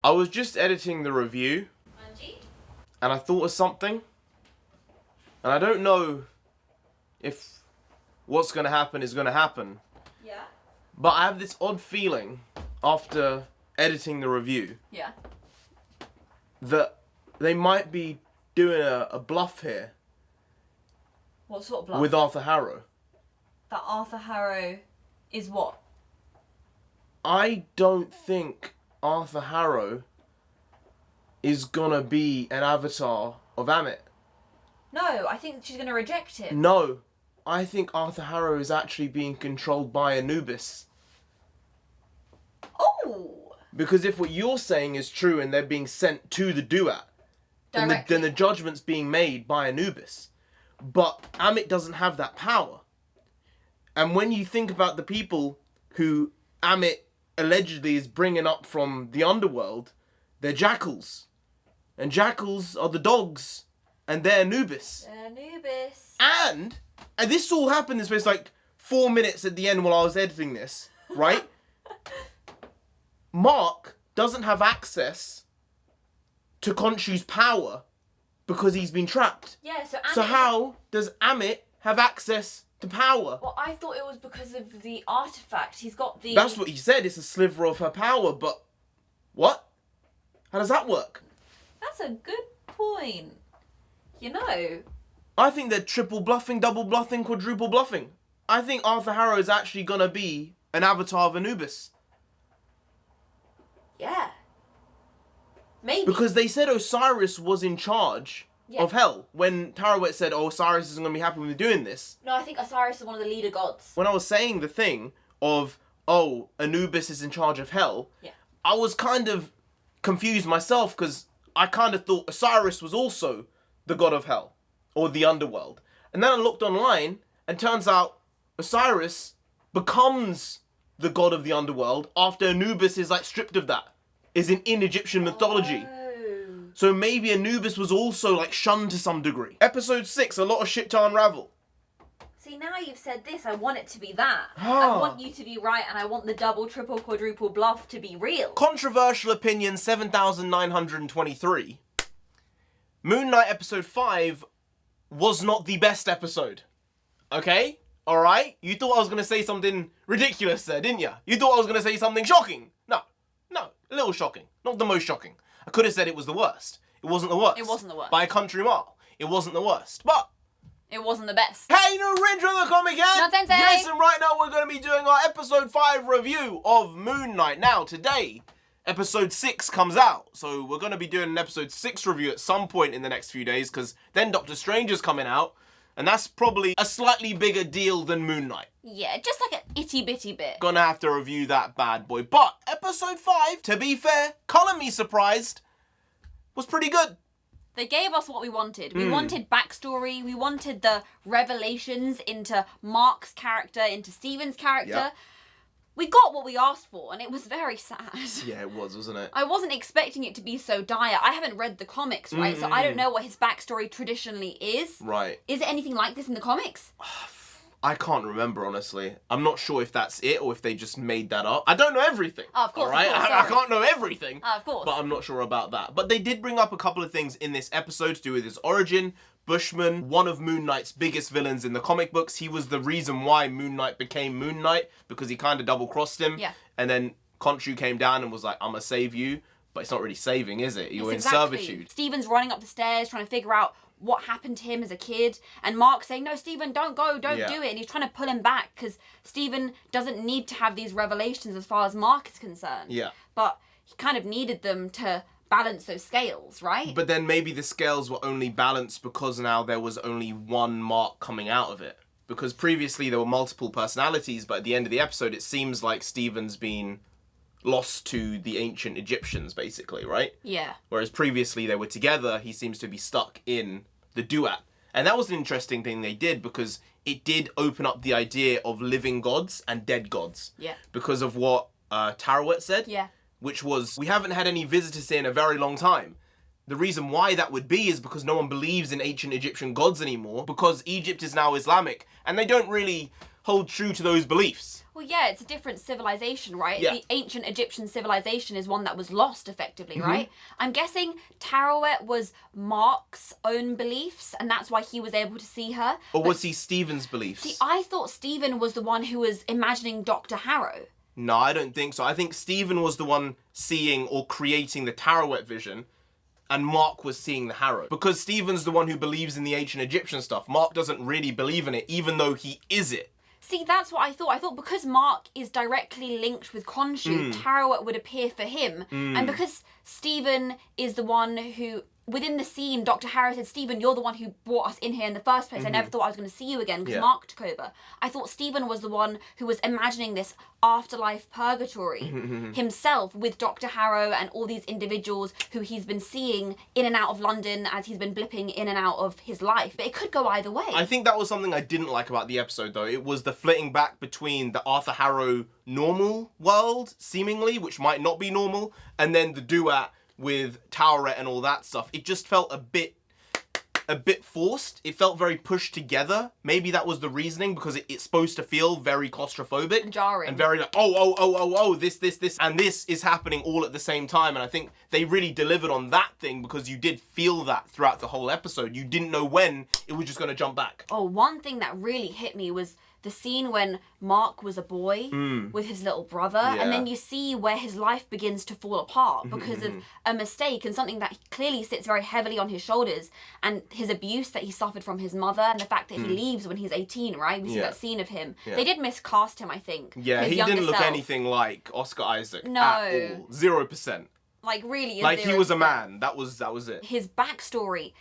I was just editing the review, and I thought of something, and I don't know if what's going to happen is going to happen. Yeah. But I have this odd feeling after editing the review. Yeah. That they might be doing a bluff here. What sort of bluff? With Arthur Harrow. That Arthur Harrow is what? I don't think Arthur Harrow is gonna be an avatar of Amit. No, I think she's gonna reject him. No, I think Arthur Harrow is actually being controlled by Anubis. Oh! Because if what you're saying is true and they're being sent to the Duat, then the judgment's being made by Anubis. But Amit doesn't have that power. And when you think about the people who Amit allegedly is bringing up from the underworld, they're jackals. And jackals are the dogs. And they're Anubis. Anubis. And this all happened in space like 4 minutes at the end while I was editing this, right? Mark doesn't have access to Khonshu's power because he's been trapped. Yeah, so how does Amit have access to power? Well, I thought it was because of the artifact. He's got the... That's what he said. It's a sliver of her power, but what? How does that work? That's a good point. You know... I think they're triple bluffing, double bluffing, quadruple bluffing. I think Arthur Harrow is actually going to be an avatar of Anubis. Yeah. Maybe. Because they said Osiris was in charge of hell. When Tarawet said, oh, Osiris isn't going to be happy with doing this. No, I think Osiris is one of the leader gods. When I was saying the thing of, oh, Anubis is in charge of hell, I was kind of confused myself because I kind of thought Osiris was also the god of hell or the underworld. And then I looked online and turns out Osiris becomes the god of the underworld after Anubis is like stripped of that. Is in Egyptian mythology. Oh. So maybe Anubis was also like shunned to some degree. Episode 6, a lot of shit to unravel. See, now you've said this, I want it to be that. I want you to be right and I want the double, triple, quadruple bluff to be real. Controversial opinion 7,923. Moon Knight episode 5 was not the best episode. Okay? Alright? You thought I was going to say something ridiculous there, didn't you? You thought I was going to say something shocking. No, a little shocking. Not the most shocking. I could have said it was the worst. It wasn't the worst. It wasn't the worst. By a country mile. It wasn't the worst. But it wasn't the best. Hey, NarendraTheComic here! No, Sensei! Yes, and right now we're going to be doing our episode 5 review of Moon Knight. Now, today, episode 6 comes out. So we're going to be doing an episode 6 review at some point in the next few days, because then Doctor Strange is coming out. And that's probably a slightly bigger deal than Moon Knight. Yeah, just like an itty-bitty bit. Gonna have to review that bad boy. But episode 5, to be fair, colour me surprised, was pretty good. They gave us what we wanted. We wanted backstory. We wanted the revelations into Mark's character, into Steven's character. Yep. We got what we asked for, and it was very sad. Yeah, it was, wasn't it? I wasn't expecting it to be so dire. I haven't read the comics, right? So I don't know what his backstory traditionally is. Right. Is it anything like this in the comics? I can't remember, honestly. I'm not sure if that's it or if they just made that up. I don't know everything. Oh, of course, right? I can't know everything. Of course. But I'm not sure about that. But they did bring up a couple of things in this episode to do with his origin. Bushman, one of Moon Knight's biggest villains in the comic books. He was the reason why Moon Knight became Moon Knight, because he kind of double-crossed him. Yeah. And then Khonshu came down and was like, I'm gonna save you. But it's not really saving, is it? You're in servitude. Steven's running up the stairs trying to figure out what happened to him as a kid. And Mark's saying, no, Steven, don't go, don't do it. And he's trying to pull him back because Steven doesn't need to have these revelations as far as Mark is concerned. Yeah. But he kind of needed them to balance those scales, right? But then maybe the scales were only balanced because now there was only one Mark coming out of it. Because previously there were multiple personalities, but at the end of the episode it seems like Steven's been lost to the ancient Egyptians, basically, right? Yeah. Whereas previously they were together, he seems to be stuck in the Duat. And that was an interesting thing they did, because it did open up the idea of living gods and dead gods. Yeah. Because of what Tarawet said. Yeah. Which was, we haven't had any visitors here in a very long time. The reason why that would be is because no one believes in ancient Egyptian gods anymore, because Egypt is now Islamic, and they don't really hold true to those beliefs. Well, yeah, it's a different civilization, right? Yeah. The ancient Egyptian civilization is one that was lost, effectively, right? I'm guessing Tarawet was Mark's own beliefs, and that's why he was able to see her. Or was he Stephen's beliefs? See, I thought Stephen was the one who was imagining Dr. Harrow. No, I don't think so. I think Stephen was the one seeing or creating the Tarawet vision, and Mark was seeing the Harrow. Because Stephen's the one who believes in the ancient Egyptian stuff. Mark doesn't really believe in it, even though he is it. See, that's what I thought. I thought because Mark is directly linked with Khonshu, Tarawet would appear for him. And because Stephen is the one who, within the scene, Dr. Harrow said, Stephen, you're the one who brought us in here in the first place. I never thought I was going to see you again because Mark took over. I thought Stephen was the one who was imagining this afterlife purgatory himself with Dr. Harrow and all these individuals who he's been seeing in and out of London as he's been blipping in and out of his life. But it could go either way. I think that was something I didn't like about the episode, though. It was the flitting back between the Arthur Harrow normal world, seemingly, which might not be normal, and then the duet with Tarawet and all that stuff. It just felt a bit forced. It felt very pushed together. Maybe that was the reasoning, because it's supposed to feel very claustrophobic. And jarring. And very like, this, and this is happening all at the same time. And I think they really delivered on that thing, because you did feel that throughout the whole episode. You didn't know when it was just going to jump back. Oh, one thing that really hit me was the scene when Mark was a boy with his little brother, and then you see where his life begins to fall apart because of a mistake and something that clearly sits very heavily on his shoulders, and his abuse that he suffered from his mother, and the fact that he leaves when he's 18, right? We see that scene of him. They did miscast him, I think. Yeah, he didn't look anything like Oscar Isaac at all. 0%. Like, really, like 0%. He was a man. That was it. His backstory,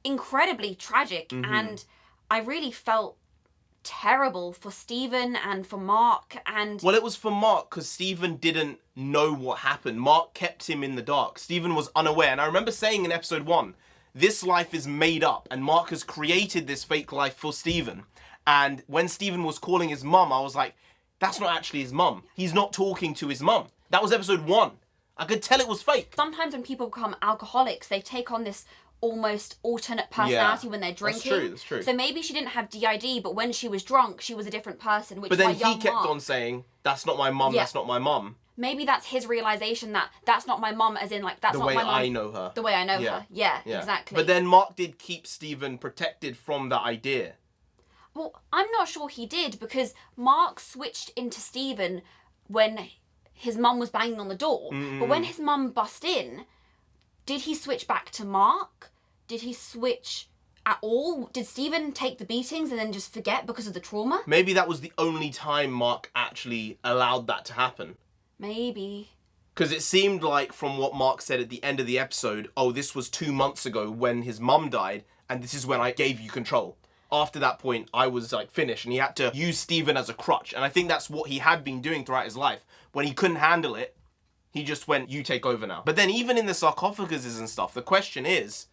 incredibly tragic, and I really felt terrible for Stephen and for Mark. And well, it was for Mark because Stephen didn't know what happened. Mark kept him in the dark. Stephen was unaware. And I remember saying in episode 1, this life is made up and Mark has created this fake life for Stephen. And when Stephen was calling his mum, I was like, that's not actually his mum. He's not talking to his mum. That was episode 1. I could tell it was fake. Sometimes when people become alcoholics, they take on this almost alternate personality when they're drinking. That's true. So maybe she didn't have DID, but when she was drunk, she was a different person. Which but then is why he kept on saying, that's not my mum, that's not my mum. Maybe that's his realization that that's not my mum, as in like, that's not my mum. The way I know her. The way I know her. Yeah, exactly. But then Mark did keep Stephen protected from that idea. Well, I'm not sure he did, because Mark switched into Stephen when his mum was banging on the door. But when his mum bust in, did he switch back to Mark? Did he switch at all? Did Stephen take the beatings and then just forget because of the trauma? Maybe that was the only time Mark actually allowed that to happen. Maybe. Because it seemed like, from what Mark said at the end of the episode, oh, this was 2 months ago when his mum died, and this is when I gave you control. After that point, I was like finished, and he had to use Stephen as a crutch. And I think that's what he had been doing throughout his life. When he couldn't handle it, he just went, you take over now. But then even in the sarcophaguses and stuff, the question is,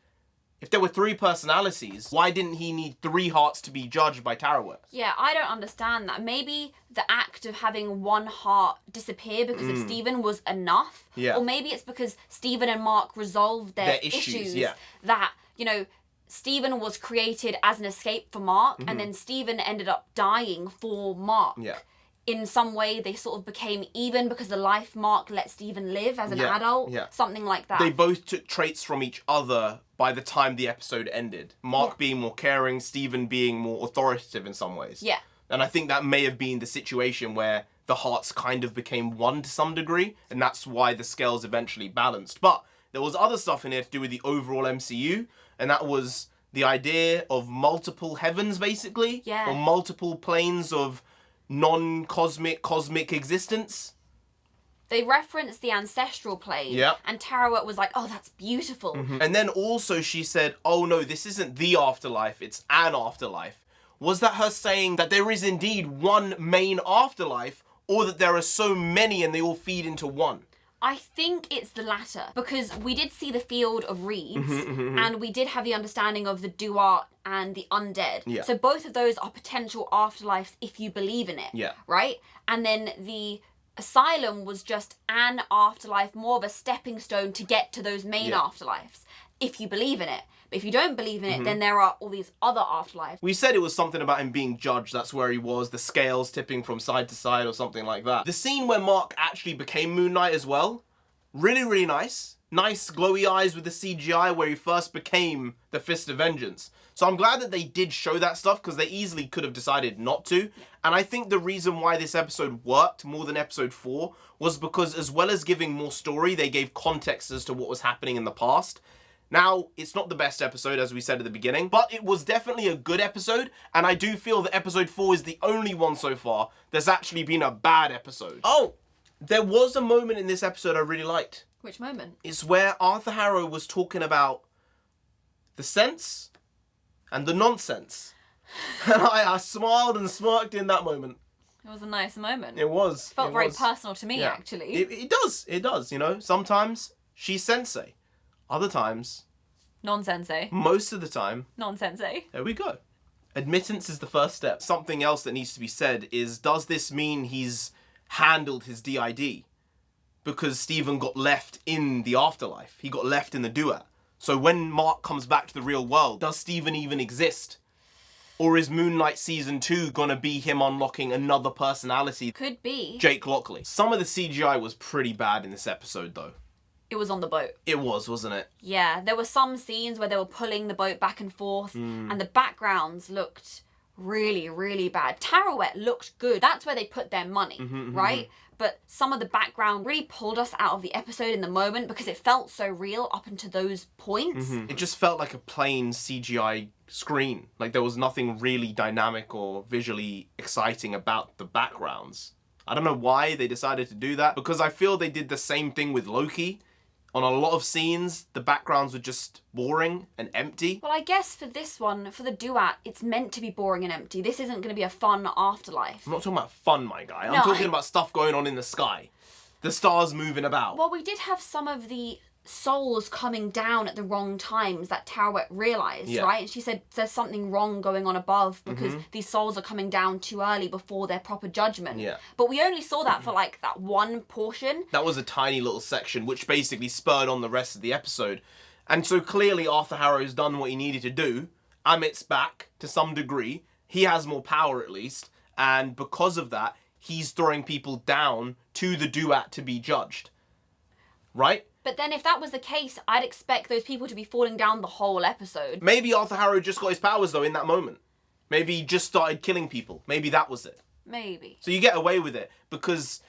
if there were 3 personalities, why didn't he need 3 hearts to be judged by Tarawet? Yeah, I don't understand that. Maybe the act of having 1 heart disappear because of Stephen was enough. Yeah. Or maybe it's because Stephen and Mark resolved their issues that, you know, Stephen was created as an escape for Mark, and then Stephen ended up dying for Mark. Yeah. In some way, they sort of became even because the life Mark let Stephen live as an adult. Yeah. Something like that. They both took traits from each other by the time the episode ended. Mark being more caring, Stephen being more authoritative in some ways. Yeah. And I think that may have been the situation where the hearts kind of became one to some degree, and that's why the scales eventually balanced. But there was other stuff in here to do with the overall MCU, and that was the idea of multiple heavens, basically. Yeah. Or multiple planes of cosmic existence. They referenced the ancestral plane. Yeah. And Tarawet was like, oh, that's beautiful. And then also she said, oh no, this isn't the afterlife, it's an afterlife. Was that her saying that there is indeed one main afterlife, or that there are so many and they all feed into one? I think it's the latter, because we did see the field of reeds, and we did have the understanding of the duat and the undead. Yeah. So both of those are potential afterlives if you believe in it. Yeah. Right? And then the Asylum was just an afterlife, more of a stepping stone to get to those main afterlives, if you believe in it. But if you don't believe in it, then there are all these other afterlives. We said it was something about him being judged, that's where he was, the scales tipping from side to side or something like that. The scene where Mark actually became Moon Knight as well, really, really nice. Nice glowy eyes with the CGI where he first became the Fist of Vengeance. So I'm glad that they did show that stuff, because they easily could have decided not to. And I think the reason why this episode worked more than episode 4 was because, as well as giving more story, they gave context as to what was happening in the past. Now, it's not the best episode, as we said at the beginning, but it was definitely a good episode, and I do feel that episode 4 is the only one so far that's actually been a bad episode. Oh, there was a moment in this episode I really liked. Which moment? It's where Arthur Harrow was talking about the sense and the nonsense. And I smiled and smirked in that moment. It was a nice moment. It was. Felt very personal to me, actually. It does, you know. Sometimes she's sensei. Other times... non-sensei. Most of the time... non-sensei. There we go. Admittance is the first step. Something else that needs to be said is, does this mean he's handled his DID? Because Stephen got left in the afterlife. He got left in the duat. So when Mark comes back to the real world, does Stephen even exist? Or is Moon Knight Season 2 gonna be him unlocking another personality? Could be. Jake Lockley. Some of the CGI was pretty bad in this episode, though. It was on the boat. It was, wasn't it? Yeah, there were some scenes where they were pulling the boat back and forth, and the backgrounds looked really, really bad. Tarouette looked good. That's where they put their money, right? But some of the background really pulled us out of the episode in the moment, because it felt so real up until those points. It just felt like a plain CGI screen. Like there was nothing really dynamic or visually exciting about the backgrounds. I don't know why they decided to do that, because I feel they did the same thing with Loki. On a lot of scenes, the backgrounds were just boring and empty. Well, I guess for this one, for the duat, it's meant to be boring and empty. This isn't going to be a fun afterlife. I'm not talking about fun, my guy. I'm talking about stuff going on in the sky. The stars moving about. Well, we did have some of the souls coming down at the wrong times that Tarouette realised, right? And she said there's something wrong going on above because these souls are coming down too early before their proper judgment. Yeah. But we only saw that for like that one portion. That was a tiny little section which basically spurred on the rest of the episode. And so clearly Arthur Harrow's done what he needed to do. Amit's back to some degree. He has more power at least. And because of that, he's throwing people down to the duat to be judged. Right? But then if that was the case, I'd expect those people to be falling down the whole episode. Maybe Arthur Harrow just got his powers, though, in that moment. Maybe he just started killing people. Maybe that was it. Maybe. So you get away with it, because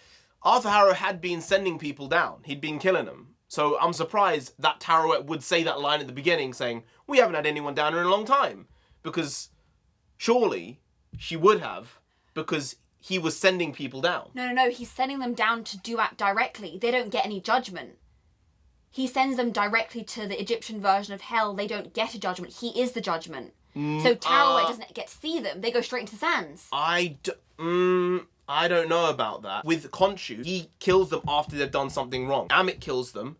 Arthur Harrow had been sending people down. He'd been killing them. So I'm surprised that Tarouette would say that line at the beginning, saying, we haven't had anyone down in a long time. Because surely she would have, because he was sending people down. No, he's sending them down to duat directly. They don't get any judgment. He sends them directly to the Egyptian version of hell. They don't get a judgment. He is the judgment. So Tarouette doesn't get to see them. They go straight into the sands. I don't know about that. With Khonshu, he kills them after they've done something wrong. Amit kills them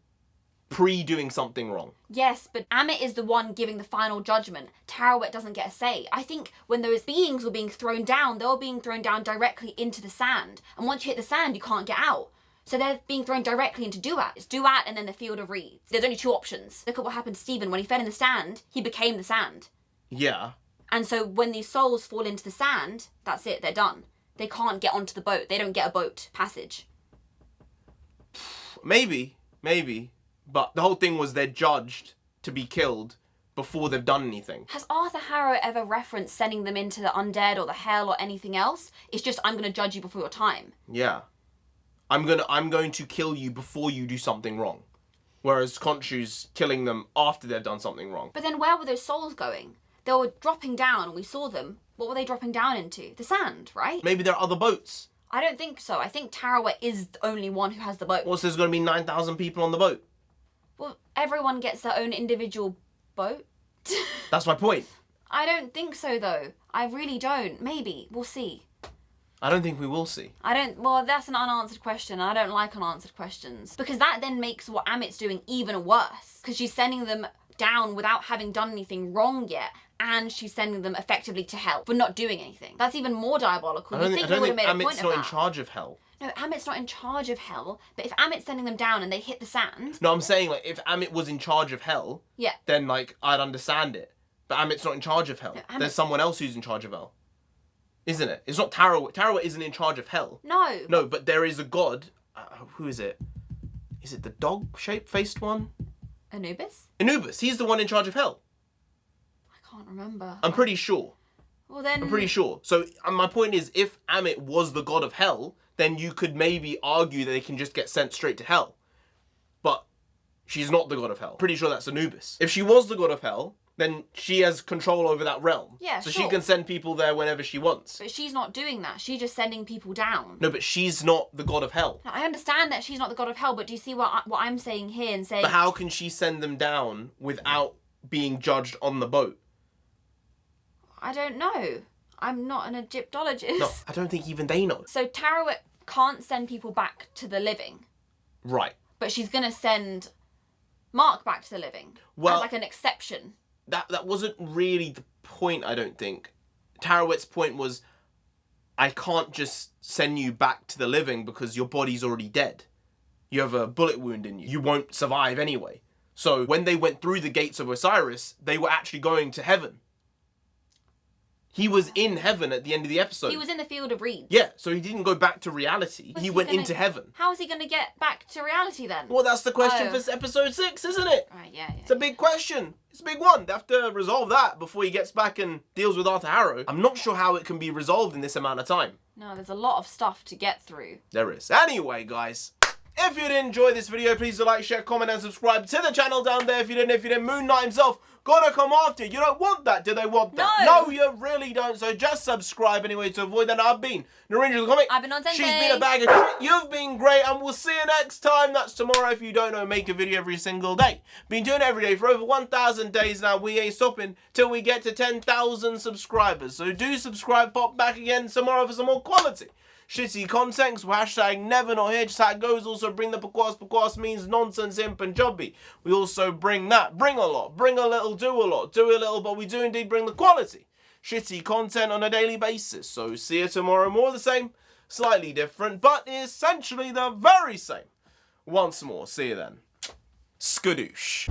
pre-doing something wrong. Yes, but Amit is the one giving the final judgment. Tarouette doesn't get a say. I think when those beings were being thrown down, they were being thrown down directly into the sand. And once you hit the sand, you can't get out. So they're being thrown directly into duat. It's duat and then the field of reeds. There's only two options. Look at what happened to Stephen. When he fell in the sand, he became the sand. Yeah. And so when these souls fall into the sand, that's it, they're done. They can't get onto the boat. They don't get a boat passage. Maybe. But the whole thing was they're judged to be killed before they've done anything. Has Arthur Harrow ever referenced sending them into the undead or the hell or anything else? It's just, I'm going to judge you before your time. Yeah. I'm going to kill you before you do something wrong. Whereas Khonshu's killing them after they've done something wrong. But then where were those souls going? They were dropping down and we saw them. What were they dropping down into? The sand, right? Maybe there are other boats. I don't think so. I think Tarouette is the only one who has the boat. Well, so there's going to be 9,000 people on the boat. Well, everyone gets their own individual boat. That's my point. I don't think so, though. I really don't. Maybe. We'll see. I don't think we will see. Well, that's an unanswered question. I don't like unanswered questions. Because that then makes what Amit's doing even worse. Because she's sending them down without having done anything wrong yet. And she's sending them effectively to hell for not doing anything. That's even more diabolical. You think they would have made a point of that. Amit's not in charge of hell. No, Amit's not in charge of hell, but if Amit's sending them down and they hit the sand... No, I'm saying, like, if Amit was in charge of hell, then, like, I'd understand it. But Amit's not in charge of hell. No, there's someone else who's in charge of hell. Isn't it? It's not Tarawa. Tarawa isn't in charge of hell. No. No, but there is a god. Who is it? Is it the dog-shaped-faced one? Anubis? Anubis. He's the one in charge of hell. I can't remember. I'm pretty sure. Well, then... I'm pretty sure. So, my point is, if Amit was the god of hell, then you could maybe argue that they can just get sent straight to hell. But she's not the god of hell. Pretty sure that's Anubis. If she was the god of hell, then she has control over that realm. Yeah, so she can send people there whenever she wants. But she's not doing that. She's just sending people down. No, but she's not the god of hell. Now, I understand that she's not the god of hell, but do you see what I'm saying here and saying... But how can she send them down without being judged on the boat? I don't know. I'm not an Egyptologist. No, I don't think even they know. So Tarawa can't send people back to the living. Right. But she's going to send Mark back to the living. Well, as like an exception. That wasn't really the point, I don't think. Tarawet's point was, I can't just send you back to the living because your body's already dead. You have a bullet wound in you. You won't survive anyway. So when they went through the gates of Osiris, they were actually going to heaven. He was in heaven at the end of the episode. He was in the field of reeds. Yeah, so he didn't go back to reality. He went into heaven. How is he going to get back to reality then? Well, that's the question for episode 6, isn't it? Right, yeah. It's a big question. It's a big one. They have to resolve that before he gets back and deals with Arthur Harrow. I'm not sure how it can be resolved in this amount of time. No, there's a lot of stuff to get through. There is. Anyway, guys, if you did enjoy this video, please do like, share, comment, and subscribe to the channel down there. If you didn't, Moon Knight himself gotta come after you. You don't want that. Do they want that? No, you really don't. So just subscribe anyway to avoid that. I've been NarendraTheComic. I've been on Sensei. She's been a bag of shit. You've been great, and we'll see you next time. That's tomorrow. If you don't know, make a video every single day. Been doing it every day for over 1,000 days now. We ain't stopping till we get to 10,000 subscribers. So do subscribe. Pop back again tomorrow for some more quality shitty content. So hashtag never not here, just how it goes. Also bring the pakwas. Pakwas means nonsense in Punjabi. We also bring that. Bring a lot. Bring a little, do a lot. Do a little, but we do indeed bring the quality shitty content on a daily basis. So see you tomorrow. More of the same, slightly different, but essentially the very same. Once more. See you then. Skadoosh.